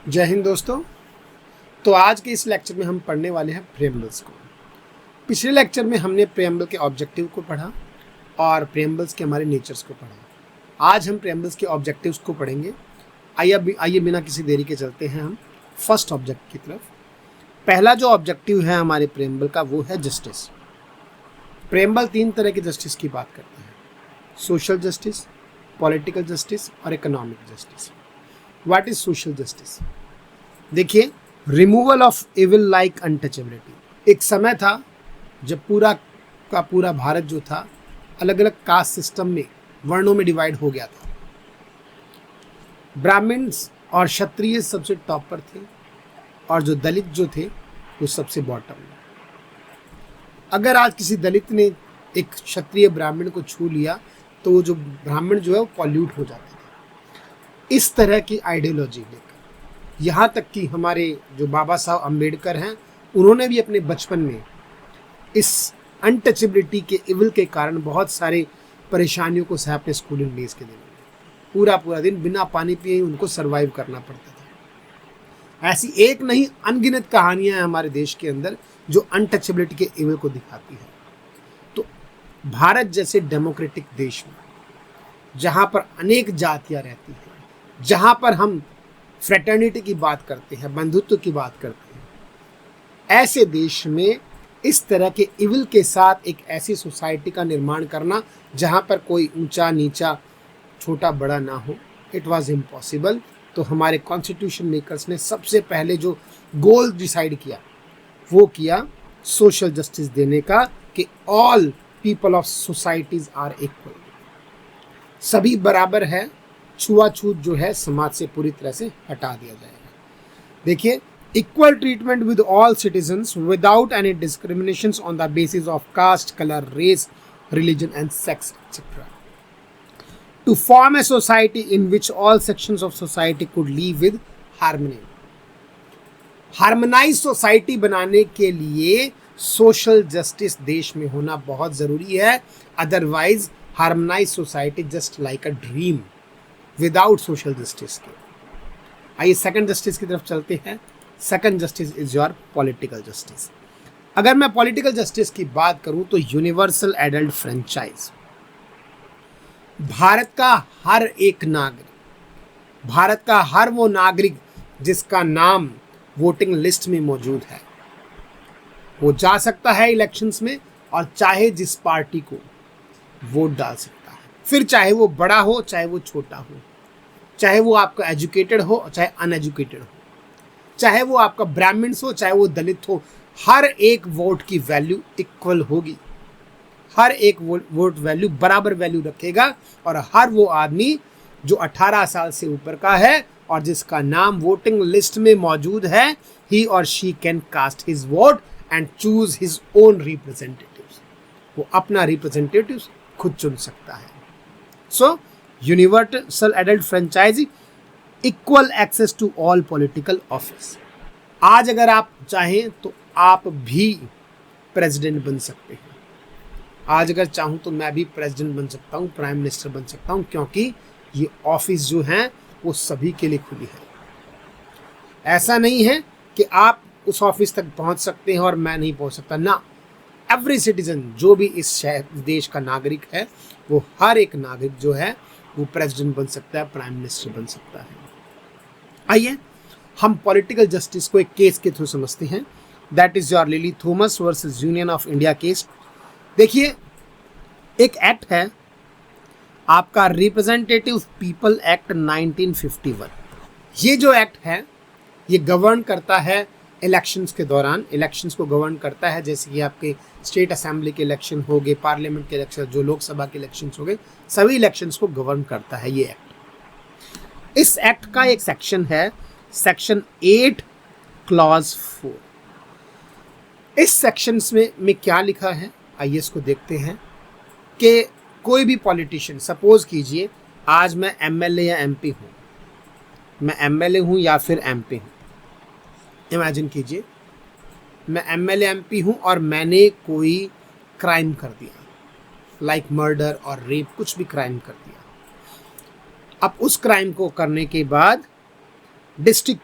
जय हिंद दोस्तों। तो आज के इस लेक्चर में हम पढ़ने वाले हैं प्रेम्बल्स को। पिछले लेक्चर में हमने प्रेम्बल के ऑब्जेक्टिव को पढ़ा और प्रेम्बल्स के हमारे नेचर्स को पढ़ा। आज हम प्रेम्बल्स के ऑब्जेक्टिव्स को पढ़ेंगे। आइए बिना किसी देरी के चलते हैं हम फर्स्ट ऑब्जेक्ट की तरफ। पहला जो ऑब्जेक्टिव है हमारे प्रेम्बल का वो है जस्टिस। प्रेम्बल 3 तरह के जस्टिस की बात करते हैं: सोशल जस्टिस, पॉलिटिकल जस्टिस और economic justice. What is social justice? देखिए, removal of evil like untouchability. एक समय था जब पूरा का पूरा भारत जो था अलग अलग कास्ट सिस्टम में, वर्णों में डिवाइड हो गया था। ब्राह्मण्स और क्षत्रिय सबसे टॉप पर थे और जो दलित जो थे वो सबसे बॉटम में। अगर आज किसी दलित ने एक क्षत्रिय ब्राह्मण को छू लिया तो वो जो ब्राह्मण जो है वो पॉल्यूट हो जाता था। इस तरह की आइडियोलॉजी लेकर यहाँ तक कि हमारे जो बाबा साहब अम्बेडकर हैं, उन्होंने भी अपने बचपन में इस अनटचेबिलिटी के इविल के कारण बहुत सारे परेशानियों को सह अपने स्कूलिंग डेज के दिन में। पूरा दिन बिना पानी पिए उनको सरवाइव करना पड़ता था। ऐसी एक नहीं अनगिनत कहानियां हैं हमारे देश के अंदर जो अनटचेबिलिटी के इविल को दिखाती है। तो भारत जैसे डेमोक्रेटिक देश में, जहाँ पर अनेक जातियाँ रहती हैं, जहाँ पर हम फ्रेटर्निटी की बात करते हैं, बंधुत्व की बात करते हैं, ऐसे देश में इस तरह के इविल के साथ एक ऐसी सोसाइटी का निर्माण करना जहाँ पर कोई ऊंचा नीचा, छोटा बड़ा ना हो, इट वाज इम्पॉसिबल। तो हमारे कॉन्स्टिट्यूशन मेकर्स ने सबसे पहले जो गोल डिसाइड किया वो किया सोशल जस्टिस देने का, कि all people of societies are equal. सभी बराबर है, छुआछूत जो है समाज से पूरी तरह से हटा दिया जाएगा। देखिए, equal treatment with all citizens without any discriminations on the basis of caste, colour, race, religion and sex etcetera, to form a society in which all sections of society could live with harmony. Harmonise society बनाने के लिए social justice देश में होना बहुत जरूरी है। Otherwise harmonise society just like a dream without social justice के। आइए सेकंड जस्टिस की तरफ चलते हैं। Second justice is your political justice. अगर मैं पॉलिटिकल जस्टिस की बात करूं तो यूनिवर्सल एडल्ट फ्रेंचाइज। भारत का हर एक नागरिक, भारत का हर वो नागरिक जिसका नाम वोटिंग लिस्ट में मौजूद है, वो जा सकता है इलेक्शंस में और चाहे जिस पार्टी को वोट डाल सकता है। फिर चाहे वो बड़ा हो, चाहे वो छोटा हो, चाहे वो आपका एजुकेटेड हो, चाहे अनएजुकेटेड हो, चाहे वो आपका ब्राह्मण्स हो, चाहे वो दलित हो, हर एक वोट की वैल्यू इक्वल होगी। हर एक वोट वैल्यू बराबर वैल्यू रखेगा और हर वो आदमी जो 18 साल से ऊपर का है और जिसका नाम वोटिंग लिस्ट में मौजूद है, ही और she can cast his vote and choose his own representatives. वो अपना रिप्रेजेंटेटिव्स खुद चुन सकता है। So, universal adult franchise, equal access to all political office। आज अगर आप चाहें तो आप भी प्रेसिडेंट बन सकते हैं। आज अगर चाहूँ तो मैं भी प्रेसिडेंट बन सकता हूँ, प्राइम मिनिस्टर बन सकता हूँ, क्योंकि ये ऑफिस जो हैं वो सभी के लिए खुली है। ऐसा नहीं है कि आप उस ऑफिस तक पहुँच सकते हैं और मैं नहीं पहुँच सकता ना। एवरी सिटीजन, जो भी इस देश का नागरिक है, वो हर एक नागरिक जो है वो प्रेसिडेंट बन सकता है, प्राइम मिनिस्टर बन सकता है। आइए हम पॉलिटिकल जस्टिस को एक केस के थ्रू समझते हैं। That is your lily Thomas versus union of India case. देखिए, एक एक्ट है आपका रिप्रेजेंटेटिव पीपल एक्ट 1951। ये जो एक्ट है ये गवर्न करता है इलेक्शंस के दौरान, इलेक्शंस को गवर्न करता है। जैसे कि आपके स्टेट असेंबली के इलेक्शन हो गए, पार्लियामेंट के इलेक्शन, जो लोकसभा के इलेक्शंस हो गए, सभी इलेक्शंस को गवर्न करता है ये एक्ट। इस एक्ट का एक सेक्शन है, सेक्शन 8 क्लॉज 4। इस सेक्शंस में क्या लिखा है, आइए इसको देखते हैं। कि कोई भी पॉलिटिशियन, सपोज कीजिए आज मैं एमएलए या एमपी हूँ, मैं एमएलए हूँ या फिर एमपी हूँ। इमेजिन कीजिए मैं एमएलए एमपी हूँ और मैंने कोई क्राइम कर दिया, लाइक मर्डर और रेप, कुछ भी क्राइम कर दिया। अब उस क्राइम को करने के बाद डिस्ट्रिक्ट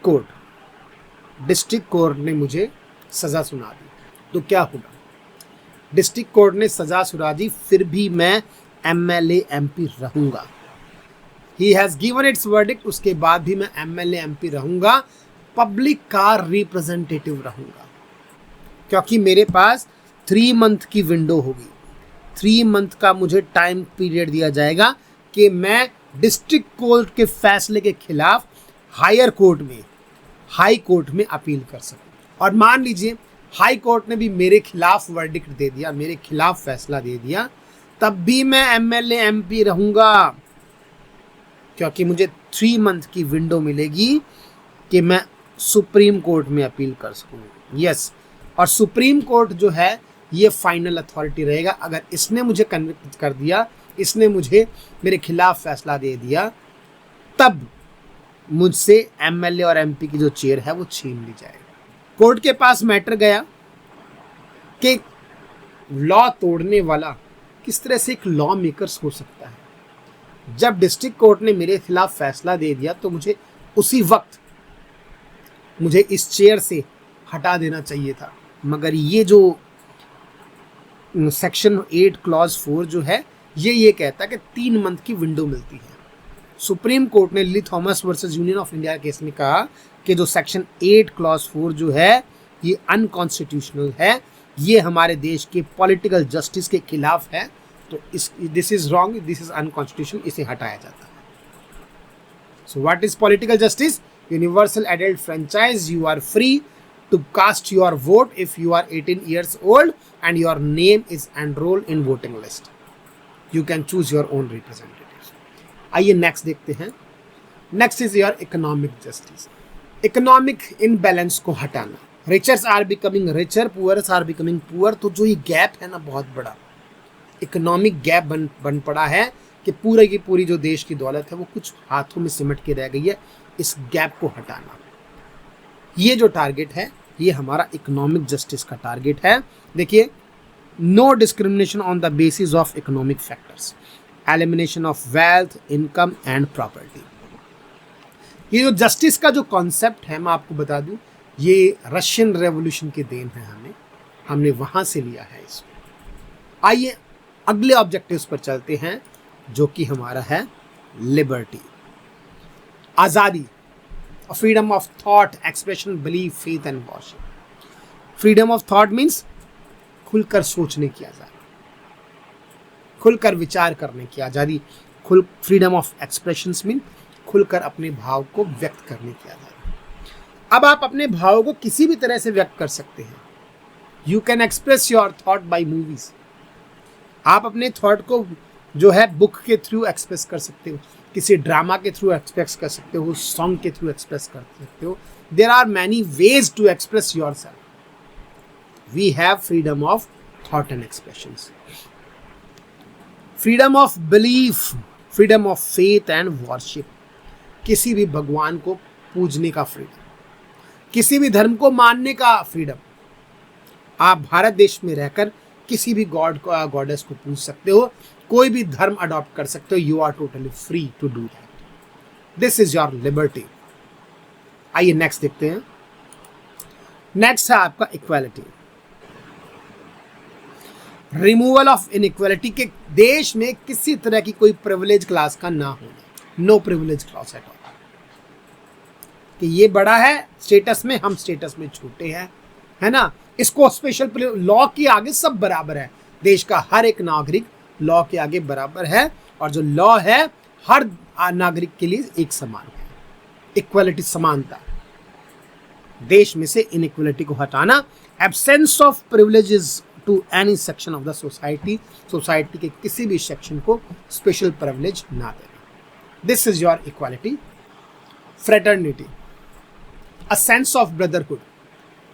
कोर्ट ने मुझे सजा सुना दी, तो क्या होगा? डिस्ट्रिक्ट कोर्ट ने सजा सुना दी, फिर भी मैं MLA MP रहूंगा। He has given it's verdict, उसके बाद भी मैं MLA MP रहूंगा, पब्लिक का रिप्रेजेंटेटिव रहूंगा, क्योंकि मेरे पास 3 मंथ की विंडो होगी। 3 मंथ का मुझे टाइम पीरियड दिया जाएगा कि मैं डिस्ट्रिक्ट कोर्ट के फैसले के खिलाफ हाई कोर्ट में अपील कर सकूं। और मान लीजिए हाई कोर्ट ने भी मेरे खिलाफ वर्डिक्ट दे दिया, मेरे खिलाफ फैसला दे दिया, तब भी मैं MLA MP रहूंगा, क्योंकि मुझे 3 मंथ की विंडो मिलेगी कि मैं सुप्रीम कोर्ट में अपील कर सकूं। यस, और सुप्रीम कोर्ट जो है ये फाइनल अथॉरिटी रहेगा। अगर इसने मुझे कन्विक्ट कर दिया, इसने मुझे मेरे खिलाफ फैसला दे दिया, तब मुझसे MLA और MP की जो चेयर है वो छीन ली जाएगी। कोर्ट के पास मैटर गया कि लॉ तोड़ने वाला किस तरह से एक लॉ मेकर्स हो सकता है। जब डिस्ट्रिक्ट कोर्ट ने मेरे खिलाफ फैसला दे दिया तो मुझे उसी वक्त मुझे इस चेयर से हटा देना चाहिए था, मगर ये जो सेक्शन 8 क्लॉज 4 जो है ये कहता है कि 3 मंथ की विंडो मिलती है। सुप्रीम कोर्ट ने lily Thomas versus union of India case में कहा कि जो सेक्शन 8 क्लॉज 4 जो है ये अनकॉन्स्टिट्यूशनल है, ये हमारे देश के पॉलिटिकल जस्टिस के खिलाफ है, तो this is wrong, this is unconstitutional, इसे हटाया जाता है। So what is political justice? Universal adult franchise, you are free to cast your vote if you are 18 years old and your name is enrolled in voting list. You can choose your own representatives. आइए next देखते हैं। Next is your economic justice. Economic imbalance को हटाना। Richers are becoming richer, poors are becoming poor. तो जो ये gap है ना बहुत बड़ा इकोनॉमिक गैप बन पड़ा है कि पूरे की पूरी जो देश की दौलत है वो कुछ हाथों में सिमट के रह गई है। इस गैप को हटाना, ये जो टारगेट है ये हमारा इकोनॉमिक जस्टिस का टारगेट है। देखिए, no discrimination on the basis of economic factors, elimination of wealth, income and property. ये जो जस्टिस का जो कॉन्सेप्ट है मैं आपको बता दूं, ये रशियन रेवोल्यूशन की देन है, हमने वहां से लिया है इसको। आइए अगले ऑब्जेक्टिव्स पर चलते हैं जो कि हमारा है लिबर्टी, आज़ादी, freedom of thought, expression, belief, faith and worship. Freedom of thought means खुलकर सोचने की आज़ादी, खुलकर विचार करने की आज़ादी। फ्रीडम ऑफ एक्सप्रेशंस मीन खुलकर अपने भाव को व्यक्त करने की आज़ादी। अब आप अपने भाव को किसी भी तरह से व्यक्त कर सकते हैं। You can express your thought by movies. आप अपने थॉट को जो है बुक के थ्रू एक्सप्रेस कर सकते हो, किसी ड्रामा के थ्रू एक्सप्रेस कर सकते हो, सॉन्ग के थ्रू एक्सप्रेस कर सकते हो। There are many ways to express yourself. We have freedom of thought and expressions, freedom of belief, freedom of faith and worship. किसी भी भगवान को पूजने का फ्रीडम, किसी भी धर्म को मानने का फ्रीडम। आप भारत देश में रहकर किसी भी गॉड को, गॉडेस को पूज सकते हो, कोई भी धर्म अडॉप्ट कर सकते हो। You are totally free to do that. This is your liberty. आइए नेक्स्ट देखते हैं। नेक्स्ट है आपका इक्वालिटी, रिमूवल ऑफ इनइक्वालिटी, के देश में किसी तरह की कोई प्रिविलेज क्लास का ना होना, no privilege class at all. कि ये बड़ा है स्टेटस में, हम स्टेटस में छोटे हैं, है ना। इसको स्पेशल लॉ के आगे सब बराबर है। देश का हर एक नागरिक लॉ के आगे बराबर है, और जो लॉ है हर नागरिक के लिए एक समान है। इक्वालिटी, समानता। देश में से इनइक्वालिटी को हटाना, absence of privileges to any section of the society, society के किसी भी सेक्शन को स्पेशल प्रिविलेज ना देना। This is your equality. Fraternity, a sense of brotherhood,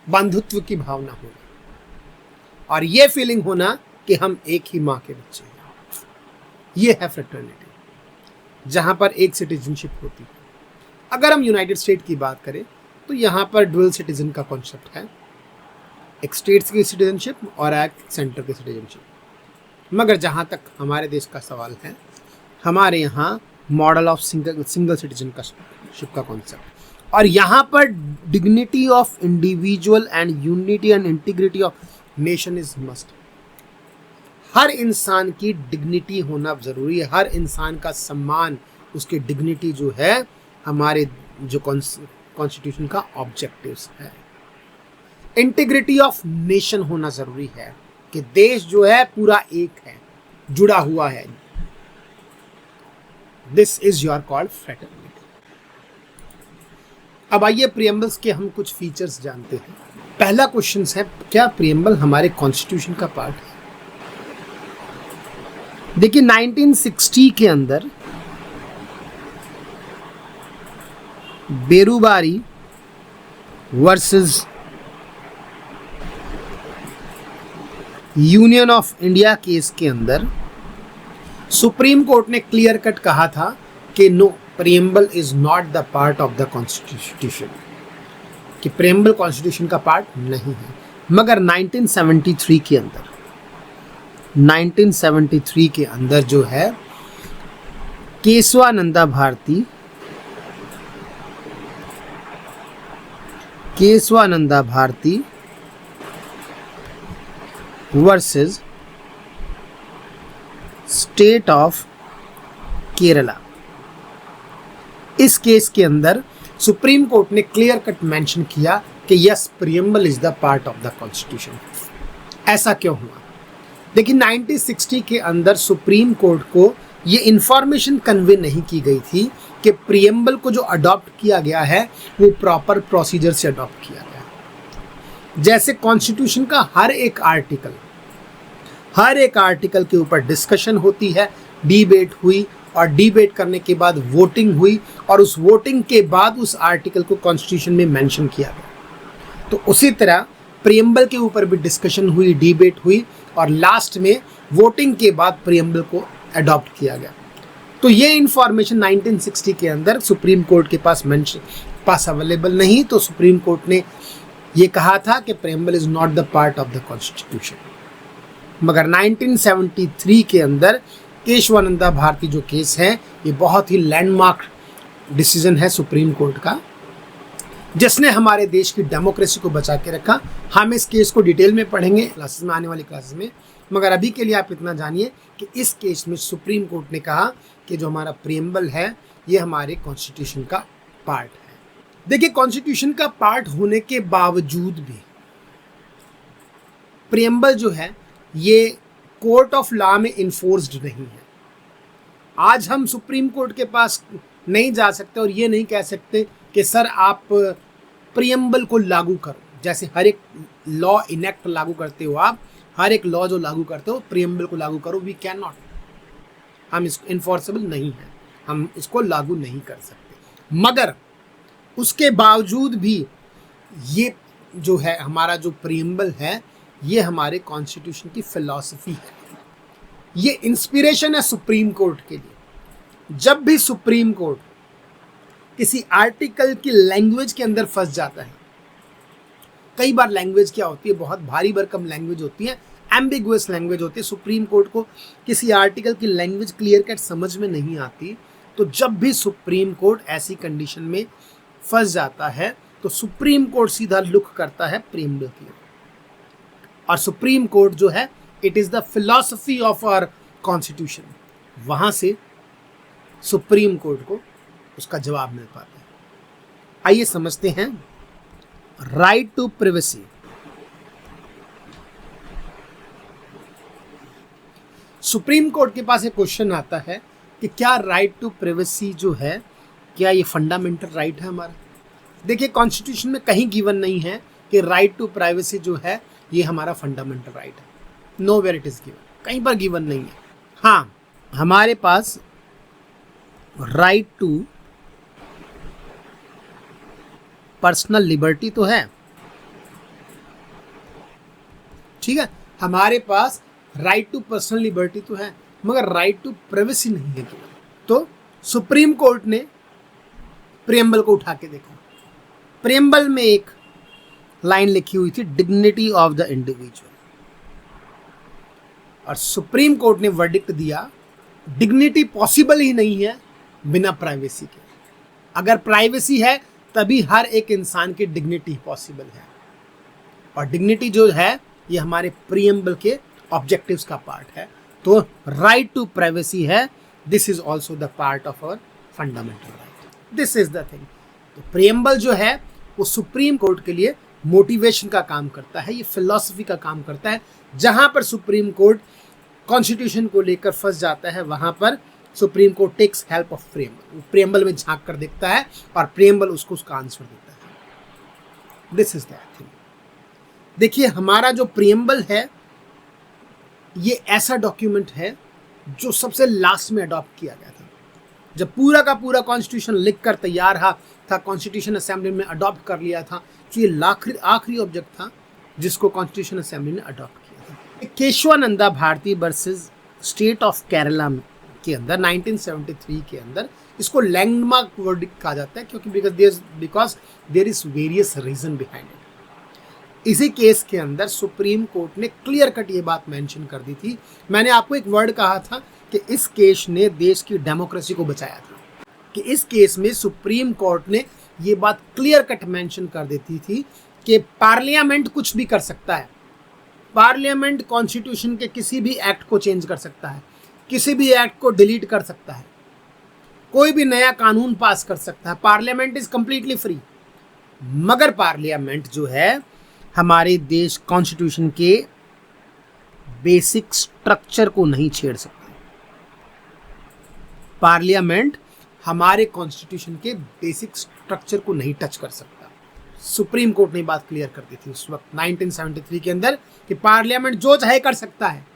बंधुत्व की भावना होना, और ये फीलिंग होना कि हम एक ही माँ के बच्चे हैं। ये है फ्रेटर्निटी, जहाँ पर एक सिटीजनशिप होती है। अगर हम यूनाइटेड स्टेट की बात करें तो यहाँ पर डुअल सिटीजन का कॉन्सेप्ट है, एक स्टेट्स की सिटीजनशिप और एक सेंटर की सिटीजनशिप। मगर जहाँ तक हमारे देश का सवाल है, हमारे यहाँ मॉडल ऑफ सिंगल सिटीजनशिप का कॉन्सेप्ट, और यहां पर dignity of individual and unity and integrity of nation is must. हर इंसान की डिग्निटी होना जरूरी है, हर इंसान का सम्मान, उसकी डिग्निटी जो है हमारे जो कॉन्स्टिट्यूशन का ऑब्जेक्टिव्स है। इंटीग्रिटी ऑफ नेशन होना जरूरी है कि देश जो है पूरा एक है, जुड़ा हुआ है। This is your called fraternity. अब आइए प्रियम्बल्स के हम कुछ फीचर्स जानते हैं। पहला क्वेश्चन है, क्या प्रियम्बल हमारे कॉन्स्टिट्यूशन का पार्ट है? देखिए 1960 के अंदर Berubari versus union of India case के अंदर सुप्रीम कोर्ट ने क्लियर कट कहा था कि no, preamble is not the part of the constitution, कि प्रियम्बल कॉन्स्टिट्यूशन का पार्ट नहीं है। मगर 1973 के अंदर जो है Kesavananda Bharati versus state of Kerala, इस केस के अंदर सुप्रीम कोर्ट ने क्लियर कट मेंशन किया कि yes, preamble is the part of the constitution. ऐसा क्यों हुआ? देखिए 1960 के अंदर सुप्रीम कोर्ट को ये इंफॉर्मेशन कन्वे नहीं की गई थी कि प्रियम्बल को जो अडॉप्ट किया गया है वो प्रॉपर प्रोसीजर से अडॉप्ट किया गया। जैसे कॉन्स्टिट्यूशन का हर एक आर्टिकल के ऊपर डिस्कशन होती है, डिबेट हुई, और डिबेट करने के बाद वोटिंग हुई, और उस वोटिंग के बाद उस आर्टिकल को कॉन्स्टिट्यूशन में मेंशन किया गया। तो उसी तरह प्रियम्बल के ऊपर भी डिस्कशन हुई, डिबेट हुई, और लास्ट में वोटिंग के बाद प्रियम्बल को अडॉप्ट किया गया। तो ये इंफॉर्मेशन 1960 के अंदर सुप्रीम कोर्ट के पास अवेलेबल नहीं, तो सुप्रीम कोर्ट ने ये कहा था कि preamble is not the part of the constitution. मगर 1973 के अंदर केशवानंदा भारती जो केस है, ये बहुत ही लैंडमार्क डिसीजन है सुप्रीम कोर्ट का, जिसने हमारे देश की डेमोक्रेसी को बचा के रखा। हम इस केस को डिटेल में पढ़ेंगे क्लासेस में, आने वाली क्लासेस में, मगर अभी के लिए आप इतना जानिए कि इस केस में सुप्रीम कोर्ट ने कहा कि जो हमारा प्रियम्बल है ये हमारे कॉन्स्टिट्यूशन का पार्ट है। देखिए कॉन्स्टिट्यूशन का पार्ट होने के बावजूद भी प्रियम्बल जो है ये कोर्ट ऑफ लॉ में इन्फोर्स्ड नहीं है। आज हम सुप्रीम कोर्ट के पास नहीं जा सकते और ये नहीं कह सकते कि सर आप प्रियम्बल को लागू करो। जैसे हर एक लॉ इनेक्ट लागू करते हो आप, हर एक लॉ जो लागू करते हो प्रियम्बल को लागू करो, वी कैन नॉट, हम इसको इन्फोर्सेबल नहीं है, हम इसको लागू नहीं कर सकते। मगर उसके बावजूद भी ये जो है हमारा जो प्रियम्बल है ये हमारे कॉन्स्टिट्यूशन की फिलॉसफी है, ये इंस्पिरेशन है सुप्रीम कोर्ट के लिए। जब भी सुप्रीम कोर्ट किसी आर्टिकल की लैंग्वेज के अंदर फंस जाता है, कई बार लैंग्वेज क्या होती है, बहुत भारी भरकम लैंग्वेज होती है, एम्बिगुअस लैंग्वेज होती है, सुप्रीम कोर्ट को किसी आर्टिकल की लैंग्वेज क्लियर कट समझ में नहीं आती, तो जब भी सुप्रीम कोर्ट ऐसी कंडीशन में फंस जाता है तो सुप्रीम कोर्ट सीधा लुक करता है प्रियम्बल की ओर। और सुप्रीम कोर्ट जो है it is the philosophy of our constitution, वहां से सुप्रीम कोर्ट को उसका जवाब मिल पाता है। आइए समझते हैं right to privacy. Supreme court के पास एक क्वेश्चन आता है कि क्या राइट टू प्रिवेसी जो है क्या ये फंडामेंटल राइट है हमारा। देखिए कॉन्स्टिट्यूशन में कहीं गिवन नहीं है कि राइट टू प्राइवेसी जो है ये हमारा फंडामेंटल राइट है, nowhere it is given, कहीं पर गिवन नहीं है। हाँ, हमारे पास राइट टू पर्सनल लिबर्टी तो है, ठीक है, हमारे पास राइट टू पर्सनल लिबर्टी तो है, मगर राइट टू प्राइवेसी नहीं है गिवन। तो सुप्रीम कोर्ट ने प्रियम्बल को उठा के देखा, प्रियम्बल में एक लाइन लिखी हुई थी डिग्निटी ऑफ द इंडिविजुअल, और सुप्रीम कोर्ट ने वर्डिक्ट दिया डिग्निटी पॉसिबल ही नहीं है बिना प्राइवेसी के। अगर प्राइवेसी है तभी हर एक इंसान की डिग्निटी पॉसिबल है। और डिग्निटी जो है ये हमारे प्रीएम्बल के ऑब्जेक्टिव्स का पार्ट है। तो राइट टू प्राइवेसी है, this is also the part of our fundamental right. This is the thing. तो प्रीएम्बल जो है वो सुप्रीम कोर्ट के लिए मोटिवेशन का काम करता है, ये फिलॉसफी का काम करता है। जहां पर सुप्रीम कोर्ट कॉन्स्टिट्यूशन को लेकर फंस जाता है वहां पर supreme court takes help of preamble, preamble में झांक कर देखता है और प्रीएम्बल उसको उसका आंसर देता है। This is the thing. देखिए हमारा जो प्रीएम्बल है ये ऐसा डॉक्यूमेंट है जो सबसे लास्ट में अडॉप्ट किया गया था। जब पूरा का पूरा कॉन्स्टिट्यूशन लिख कर तैयार था, कॉन्स्टिट्यूशन असेंबली में अडॉप्ट कर लिया था, तो ये आखिरी ऑब्जेक्ट था जिसको कॉन्स्टिट्यूशन असेंबली ने अडॉप्ट किया था। Kesavananda Bharati versus state of Kerala के अंदर 1973 के अंदर इसको लैंडमार्क वर्डिक्ट कहा जाता है, क्योंकि because there is various reason behind it. इसी केस के अंदर सुप्रीम कोर्ट ने क्लियर कट ये बात मेंशन कर दी थी। मैंने आपको एक वर्ड कहा था कि इस केस ने देश की डेमोक्रेसी को बचाया था, कि इस केस में सुप्रीम कोर्ट ने ये बात क्लियर कट मेंशन कर देती थी कि पार्लियामेंट कुछ भी कर सकता है। पार्लियामेंट कॉन्स्टिट्यूशन के किसी भी एक्ट को चेंज कर सकता है, किसी भी एक्ट को डिलीट कर सकता है, कोई भी नया कानून पास कर सकता है। Parliament is completely free. मगर पार्लियामेंट जो है हमारे देश कॉन्स्टिट्यूशन के बेसिक स्ट्रक्चर को नहीं छेड़ सकता। पार्लियामेंट हमारे कॉन्स्टिट्यूशन के बेसिक स्ट्रक्चर को नहीं टच कर सकता। सुप्रीम कोर्ट ने बात क्लियर कर दी थी उस वक्त 1973 के अंदर कि पार्लियामेंट जो चाहे कर सकता है,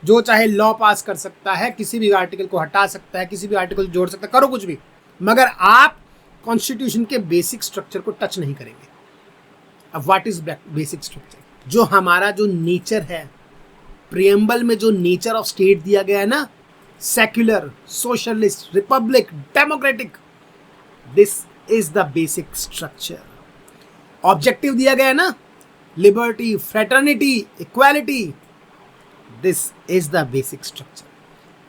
जो चाहे लॉ पास कर सकता है, किसी भी आर्टिकल को हटा सकता है, किसी भी आर्टिकल जोड़ सकता है, करो कुछ भी, मगर आप कॉन्स्टिट्यूशन के बेसिक स्ट्रक्चर को टच नहीं करेंगे। अब व्हाट इज बेसिक स्ट्रक्चर? जो हमारा जो नेचर है, प्रीएम्बल में जो नेचर ऑफ स्टेट दिया गया है ना, secular, socialist, Republic, democratic, this is the basic structure. Objective दिया गया है ना, liberty, fraternity, equality, this is the basic structure.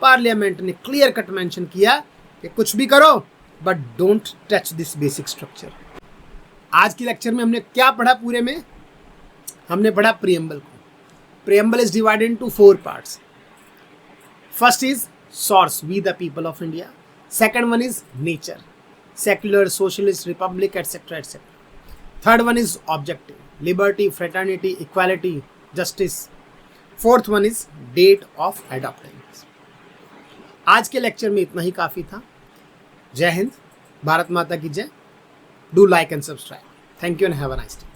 Parliament ने क्लियर कट मेंशन किया कि कुछ भी करो but don't touch this basic structure. आज की लेक्चर में हमने क्या पढ़ा? पूरे में हमने पढ़ा प्रीएम्बल को। Preamble is divided into 4 parts. First is source, we the people of India. Second one is nature, secular, socialist, republic, etcetera etcetera. Third one is objective, liberty, fraternity, equality, justice. Fourth one is date of adopting. आज के lecture में इतना ही काफी था। जय हिंद, भारत माता की जय। Do like and subscribe. Thank you and have a nice day.